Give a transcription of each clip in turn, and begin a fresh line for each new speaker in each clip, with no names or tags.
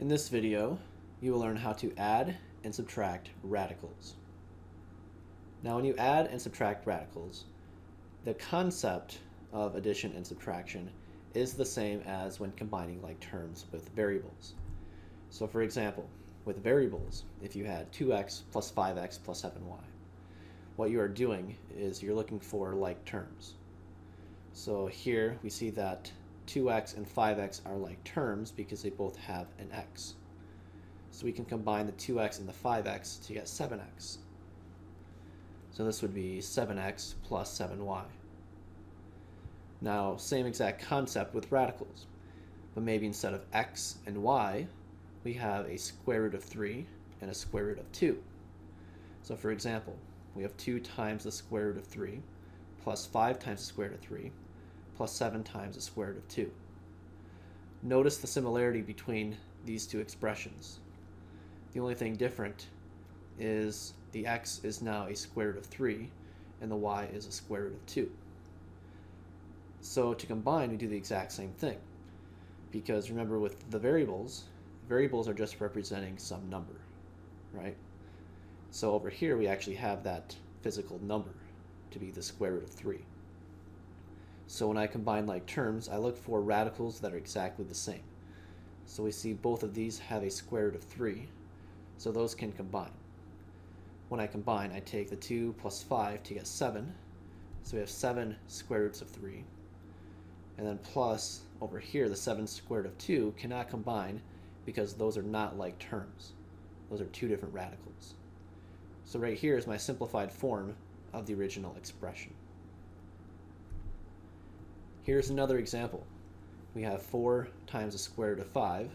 In this video, you will learn how to add and subtract radicals. Now, when you add and subtract radicals, the concept of addition and subtraction is the same as when combining like terms with variables. So for example, with variables, if you had 2x plus 5x plus 7y, what you are doing is you're looking for like terms. So here we see that 2x and 5x are like terms because they both have an x. So we can combine the 2x and the 5x to get 7x. So this would be 7x plus 7y. Now, same exact concept with radicals, but maybe instead of x and y, we have a square root of 3 and a square root of 2. So for example, we have 2 times the square root of 3 plus 5 times the square root of 3 plus 7 times the square root of 2. Notice the similarity between these two expressions. The only thing different is the x is now a square root of 3 and the y is a square root of 2. So to combine, we do the exact same thing. Because remember, with the variables are just representing some number, right? So over here, we actually have that physical number to be the square root of 3. So when I combine like terms, I look for radicals that are exactly the same. So we see both of these have a square root of 3, so those can combine. When I combine, I take the 2 plus 5 to get 7, so we have 7 square roots of 3. And then plus, over here, the 7 square root of 2 cannot combine because those are not like terms. Those are two different radicals. So right here is my simplified form of the original expression. Here's another example. We have 4 times the square root of 5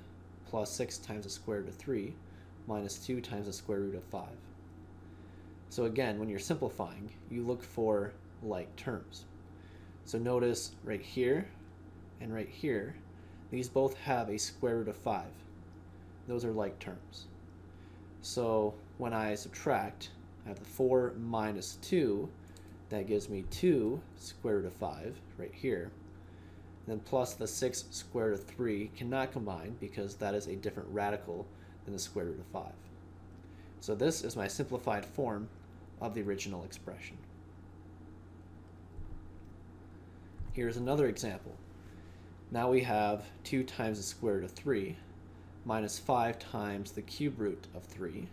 plus 6 times the square root of 3 minus 2 times the square root of 5. So again, when you're simplifying, you look for like terms. So notice right here and right here, these both have a square root of 5. Those are like terms. So when I subtract, I have the 4 minus 2, that gives me 2 square root of 5 right here. And then plus the 6 square root of 3 cannot combine because that is a different radical than the square root of 5. So this is my simplified form of the original expression. Here's another example. Now we have 2 times the square root of 3 minus 5 times the cube root of 3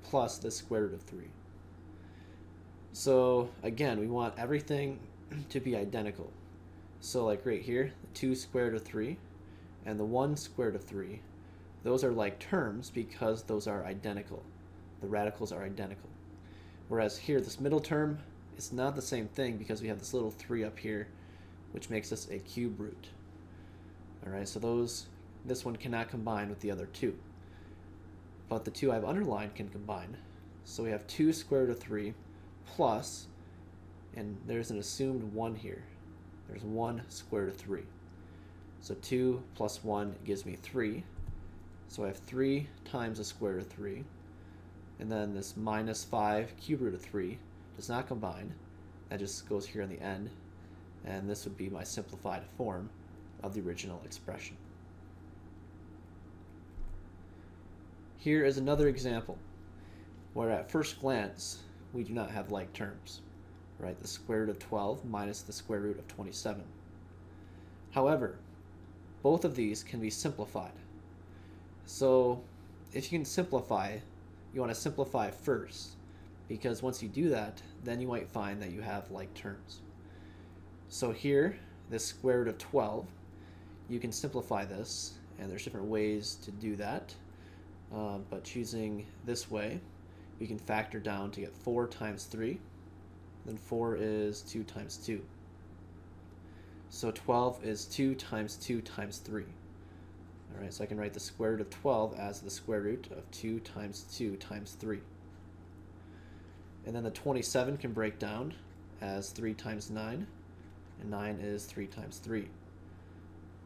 plus the square root of 3. So again, we want everything to be identical. So like right here, the 2 square root of 3 and the 1 square root of 3, those are like terms because those are identical. The radicals are identical. Whereas here, this middle term is not the same thing because we have this little 3 up here, which makes this a cube root. Alright, so this one cannot combine with the other 2. But the 2 I've underlined can combine. So we have 2 square root of 3 plus, and there's an assumed 1 here. There's 1 square root of 3. So 2 plus 1 gives me 3. So I have 3 times the square root of 3. And then this minus 5 cube root of 3 does not combine. That just goes here in the end. And this would be my simplified form of the original expression. Here is another example where at first glance we do not have like terms, right? The square root of 12 minus the square root of 27. However, both of these can be simplified. So if you can simplify, you want to simplify first, because once you do that, then you might find that you have like terms. So here, this square root of 12, you can simplify this, and there's different ways to do that. But choosing this way, we can factor down to get 4 times 3. Then 4 is 2 times 2. So 12 is 2 times 2 times 3. Alright, so I can write the square root of 12 as the square root of 2 times 2 times 3. And then the 27 can break down as 3 times 9. And 9 is 3 times 3.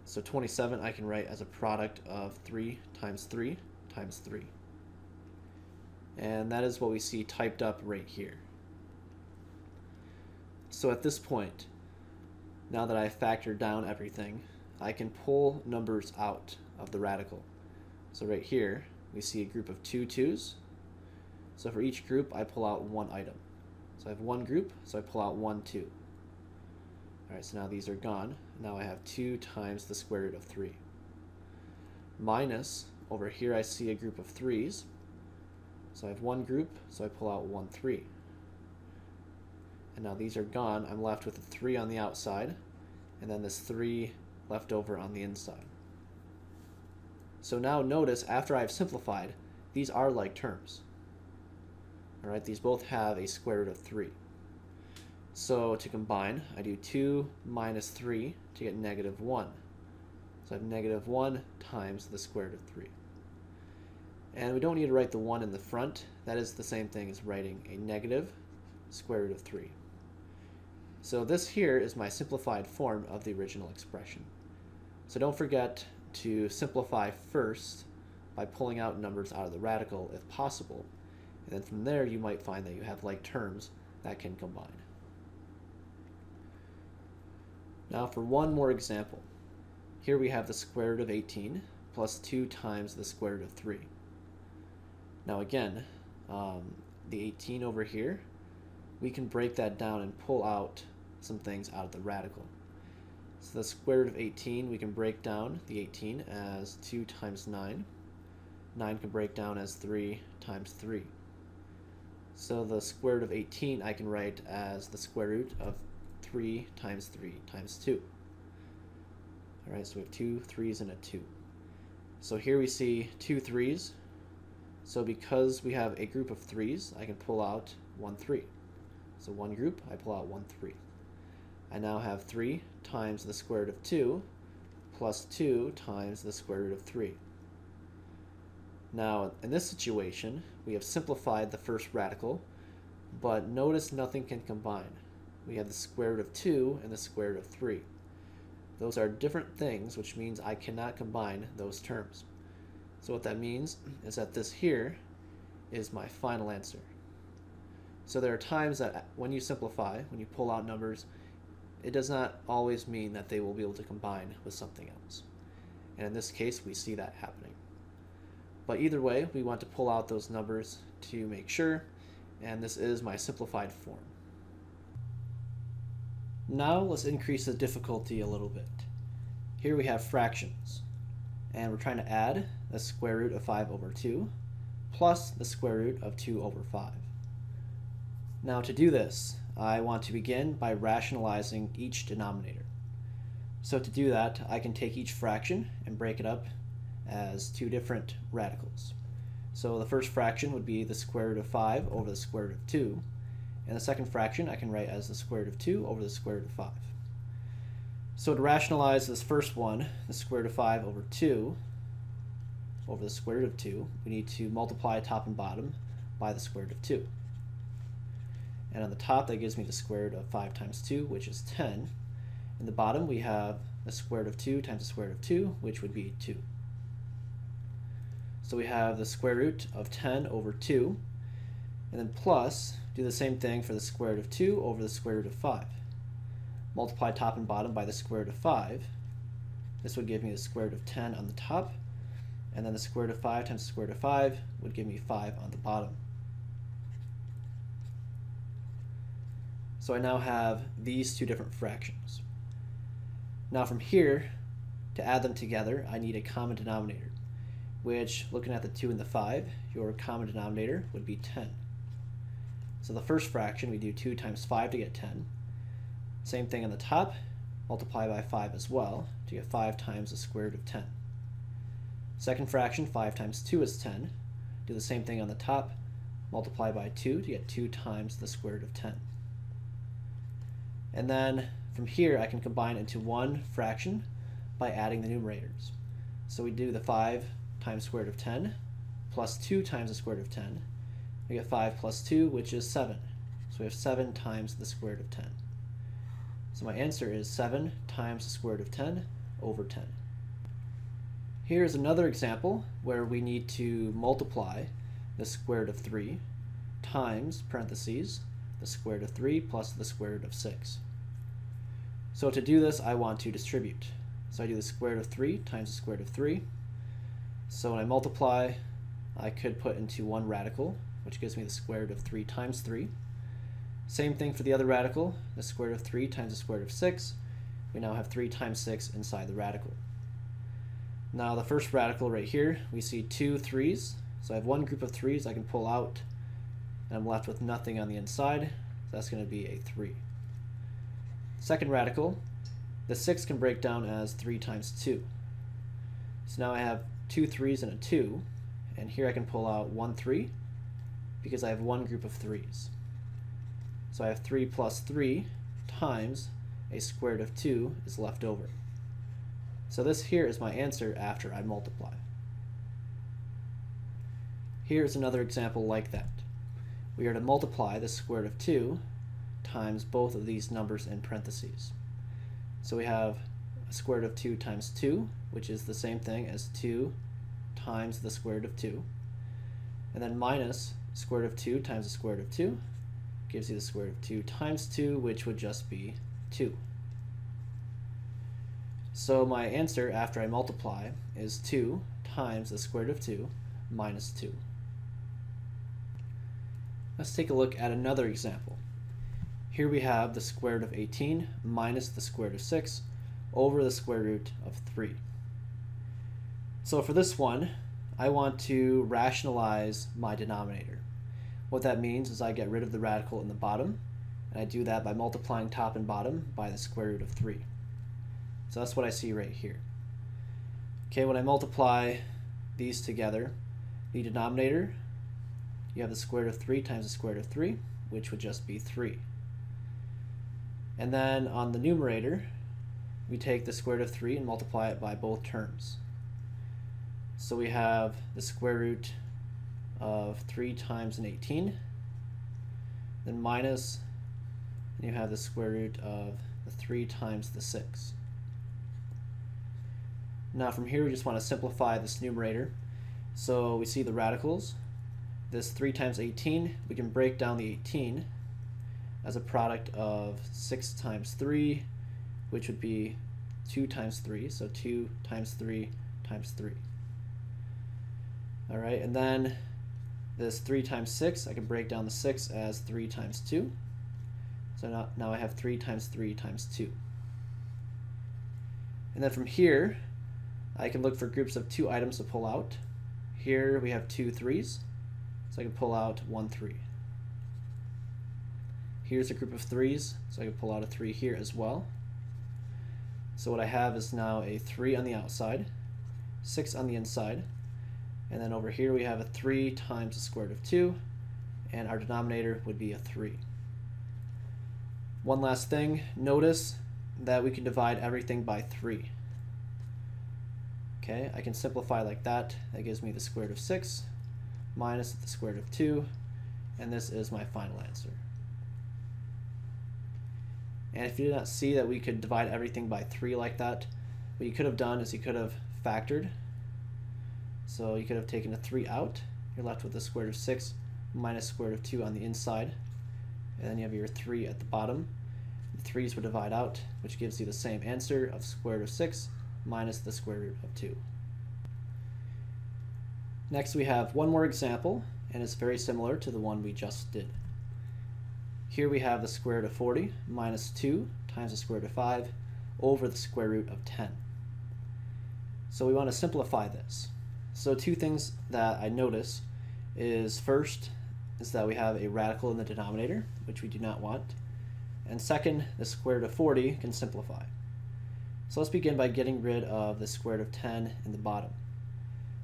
So 27 I can write as a product of 3 times 3 times 3. And that is what we see typed up right here. So at this point, now that I've factored down everything, I can pull numbers out of the radical. So right here, we see a group of two 2's. So for each group, I pull out one item. So I have one group, so I pull out one 2. Alright, so now these are gone. Now I have 2 times the square root of 3. Minus, over here I see a group of 3's. So I have one group, so I pull out one 3. And now these are gone. I'm left with a 3 on the outside, and then this 3 left over on the inside. So now notice, after I've simplified, these are like terms. Alright, these both have a square root of 3. So to combine, I do 2 minus 3 to get negative 1. So I have negative 1 times the square root of 3. And we don't need to write the 1 in the front. That is the same thing as writing a negative square root of 3. So this here is my simplified form of the original expression. So don't forget to simplify first by pulling out numbers out of the radical if possible. And then from there you might find that you have like terms that can combine. Now for one more example. Here we have the square root of 18 plus 2 times the square root of 3. Now again, the 18 over here, we can break that down and pull out some things out of the radical. So the square root of 18, we can break down the 18 as 2 times 9. 9 can break down as 3 times 3. So the square root of 18 I can write as the square root of 3 times 3 times 2. Alright, so we have 2 3's and a 2. So here we see 2 3's. So because we have a group of 3's, I can pull out one 3. So one group, I pull out one 3. I now have 3 times the square root of 2 plus 2 times the square root of 3. Now, in this situation, we have simplified the first radical, but notice nothing can combine. We have the square root of 2 and the square root of 3. Those are different things, which means I cannot combine those terms. So what that means is that this here is my final answer. So there are times that when you simplify, when you pull out numbers, it does not always mean that they will be able to combine with something else. And in this case, we see that happening. But either way, we want to pull out those numbers to make sure, and this is my simplified form. Now let's increase the difficulty a little bit. Here we have fractions, and we're trying to add the square root of 5 over 2 plus the square root of 2 over 5. Now to do this, I want to begin by rationalizing each denominator. So to do that, I can take each fraction and break it up as two different radicals. So the first fraction would be the square root of 5 over the square root of 2, and the second fraction I can write as the square root of 2 over the square root of 5. So to rationalize this first one, the square root of 5 over 2 over the square root of 2, we need to multiply top and bottom by the square root of 2. And on the top, that gives me the square root of 5 times 2, which is 10. In the bottom, we have the square root of 2 times the square root of 2, which would be 2. So we have the square root of 10 over 2, and then plus, do the same thing for the square root of 2 over the square root of 5. Multiply top and bottom by the square root of 5. This would give me the square root of 10 on the top, and then the square root of 5 times the square root of 5 would give me 5 on the bottom. So I now have these two different fractions. Now from here, to add them together, I need a common denominator, which, looking at the 2 and the 5, your common denominator would be 10. So the first fraction, we do 2 times 5 to get 10. Same thing on the top, multiply by 5 as well to get 5 times the square root of 10. Second fraction, 5 times 2 is 10. Do the same thing on the top, multiply by 2 to get 2 times the square root of 10. And then from here I can combine into one fraction by adding the numerators. So we do the 5 times square root of 10 plus 2 times the square root of 10. We get 5 plus 2, which is 7. So we have 7 times the square root of 10. So my answer is 7 times the square root of 10 over 10. Here's another example where we need to multiply the square root of 3 times, parentheses, the square root of 3 plus the square root of 6. So to do this, I want to distribute. So I do the square root of 3 times the square root of 3. So when I multiply, I could put into one radical, which gives me the square root of 3 times 3. Same thing for the other radical, the square root of 3 times the square root of 6. We now have 3 times 6 inside the radical. Now the first radical right here, we see 2 3's. So I have one group of 3's I can pull out, and I'm left with nothing on the inside. So that's going to be a 3. Second radical, the 6 can break down as 3 times 2. So now I have 2 3's and a 2, and here I can pull out 1 3 because I have one group of 3's. So I have 3 plus 3 times a square root of 2 is left over. So this here is my answer after I multiply. Here's another example like that. We are to multiply the square root of 2 times both of these numbers in parentheses. So we have a square root of 2 times 2, which is the same thing as 2 times the square root of 2. And then minus square root of 2 times the square root of 2 gives you the square root of 2 times 2, which would just be 2. So my answer after I multiply is 2 times the square root of 2 minus 2. Let's take a look at another example. Here we have the square root of 18 minus the square root of 6 over the square root of 3. So for this one, I want to rationalize my denominator. What that means is I get rid of the radical in the bottom, and I do that by multiplying top and bottom by the square root of 3. So that's what I see right here. Okay, when I multiply these together, the denominator, you have the square root of 3 times the square root of 3, which would just be 3. And then on the numerator, we take the square root of 3 and multiply it by both terms. So we have the square root of 3 times an 18, then minus, and you have the square root of the 3 times the 6. Now from here we just want to simplify this numerator. So we see the radicals. This 3 times 18, we can break down the 18 as a product of 6 times 3, which would be 2 times 3, so 2 times 3 times 3. Alright, and then this 3 times 6, I can break down the 6 as 3 times 2. So now I have 3 times 3 times 2. And then from here, I can look for groups of 2 items to pull out. Here we have 2 3's, so I can pull out 1 3. Here's a group of 3's, so I can pull out a 3 here as well. So what I have is now a 3 on the outside, 6 on the inside, and then over here we have a 3 times the square root of 2, and our denominator would be a 3. One last thing, notice that we can divide everything by 3. Okay, I can simplify like that. That gives me the square root of 6 minus the square root of 2, and this is my final answer. And if you did not see that we could divide everything by 3 like that, what you could have done is you could have factored. So you could have taken a 3 out. You're left with the square root of 6 minus square root of 2 on the inside, and then you have your 3 at the bottom. The 3's would divide out, which gives you the same answer of square root of 6 minus the square root of 2. Next we have one more example, and it's very similar to the one we just did. Here we have the square root of 40 minus 2 times the square root of 5 over the square root of 10. So we want to simplify this. So two things that I notice is first is that we have a radical in the denominator, which we do not want. And second, the square root of 40 can simplify. So let's begin by getting rid of the square root of 10 in the bottom.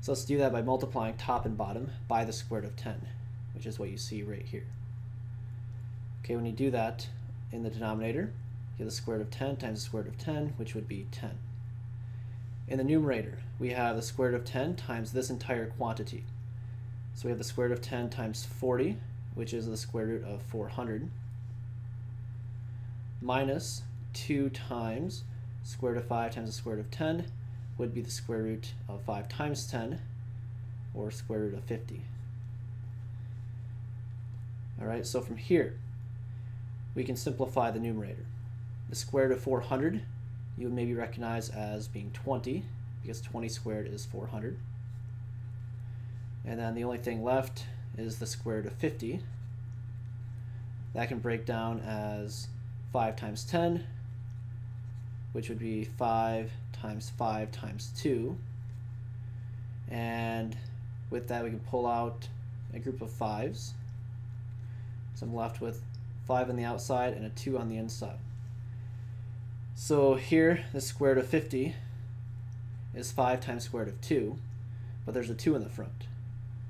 So let's do that by multiplying top and bottom by the square root of 10, which is what you see right here. Okay, when you do that in the denominator, you have the square root of 10 times the square root of 10, which would be 10. In the numerator, we have the square root of 10 times this entire quantity. So we have the square root of 10 times 40, which is the square root of 400, minus 2 times square root of 5 times the square root of 10 would be the square root of 5 times 10, or square root of 50. Alright, so from here, we can simplify the numerator. The square root of 400, you would maybe recognize as being 20, because 20 squared is 400. And then the only thing left is the square root of 50. That can break down as 5 times 10, which would be 5 times 5 times 2. And with that, we can pull out a group of 5s. So I'm left with 5 on the outside and a 2 on the inside. So here, the square root of 50 is 5 times square root of 2, but there's a 2 in the front.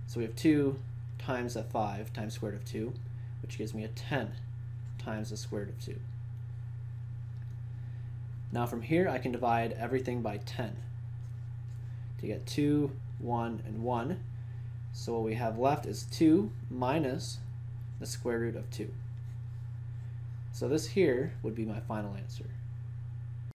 So we have 2 times that 5 times square root of 2, which gives me a 10 times the square root of 2. Now from here, I can divide everything by 10 to get 2, 1, and 1. So what we have left is 2 minus the square root of 2. So this here would be my final answer.